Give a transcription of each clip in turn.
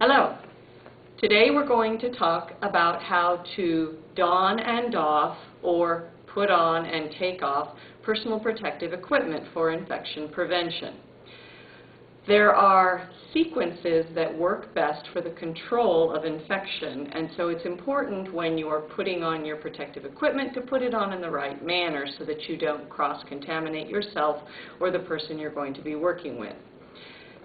Hello. Today we're going to talk about how to don and doff or put on and take off personal protective equipment for infection prevention. There are sequences that work best for the control of infection, and so it's important when you are putting on your protective equipment to put it on in the right manner so that you don't cross-contaminate yourself or the person you're going to be working with.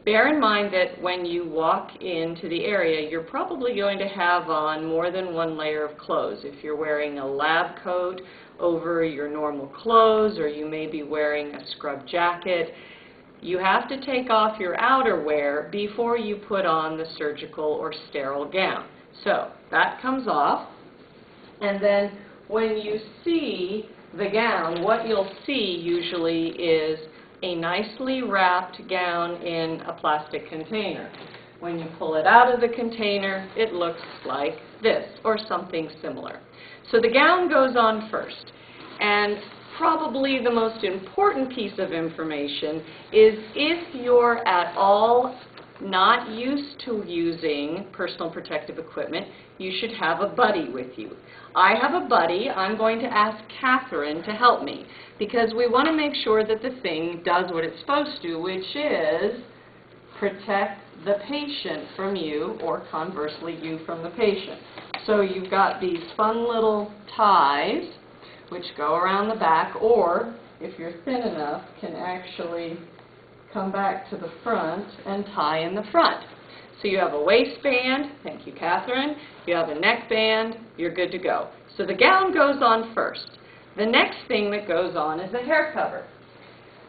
Bear in mind that when you walk into the area, you're probably going to have on more than one layer of clothes. If you're wearing a lab coat over your normal clothes, or you may be wearing a scrub jacket, you have to take off your outerwear before you put on the surgical or sterile gown. So that comes off, and then when you see the gown, what you'll see usually is a nicely wrapped gown in a plastic container. When you pull it out of the container, it looks like this or something similar. So the gown goes on first, and probably the most important piece of information is if you're at all not used to using personal protective equipment, you should have a buddy with you. I have a buddy. I'm going to ask Catherine to help me because we want to make sure that the thing does what it's supposed to, which is protect the patient from you, or conversely, you from the patient. So you've got these fun little ties which go around the back, or if you're thin enough, can actually come back to the front and tie in the front. So you have a waistband, thank you Catherine, you have a neckband, you're good to go. So the gown goes on first. The next thing that goes on is a hair cover.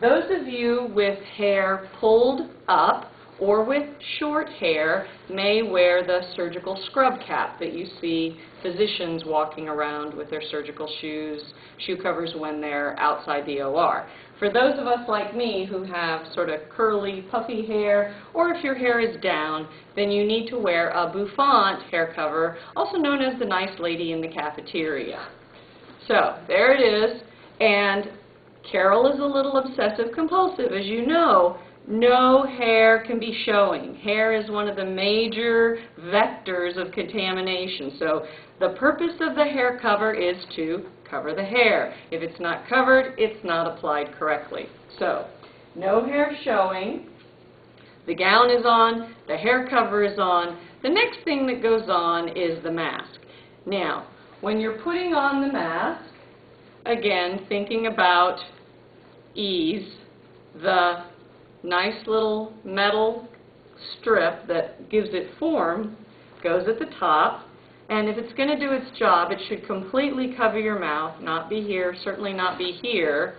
Those of you with hair pulled up or with short hair may wear the surgical scrub cap that you see physicians walking around with their surgical shoe covers when they're outside the OR. For those of us like me who have sort of curly, puffy hair, or if your hair is down, then you need to wear a bouffant hair cover, also known as the nice lady in the cafeteria. So there it is, and Carol is a little obsessive compulsive, as you know. No hair can be showing. Hair is one of the major vectors of contamination. So the purpose of the hair cover is to cover the hair. If it's not covered, it's not applied correctly. So no hair showing. The gown is on. The hair cover is on. The next thing that goes on is the mask. Now, when you're putting on the mask, again, thinking about ease, the nice little metal strip that gives it form goes at the top, and if it's going to do its job, it should completely cover your mouth, not be here, certainly not be here,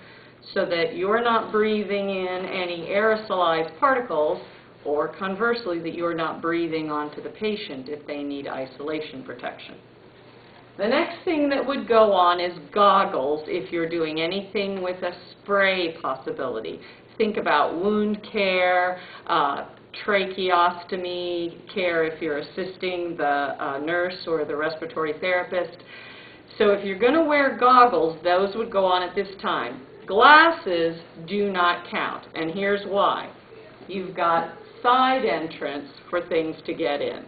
so that you're not breathing in any aerosolized particles, or conversely, that you're not breathing onto the patient if they need isolation protection. The next thing that would go on is goggles if you're doing anything with a spray possibility. Think about wound care, tracheostomy care if you're assisting the nurse or the respiratory therapist. So if you're going to wear goggles, those would go on at this time. Glasses do not count, and here's why. You've got side entrance for things to get in.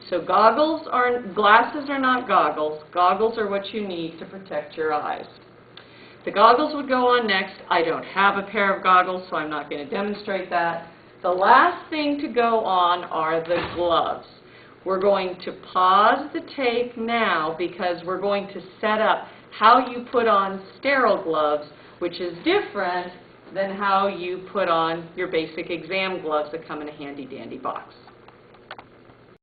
So glasses are not goggles. Goggles are what you need to protect your eyes. The goggles would go on next. I don't have a pair of goggles, so I'm not going to demonstrate that. The last thing to go on are the gloves. We're going to pause the tape now because we're going to set up how you put on sterile gloves, which is different than how you put on your basic exam gloves that come in a handy-dandy box.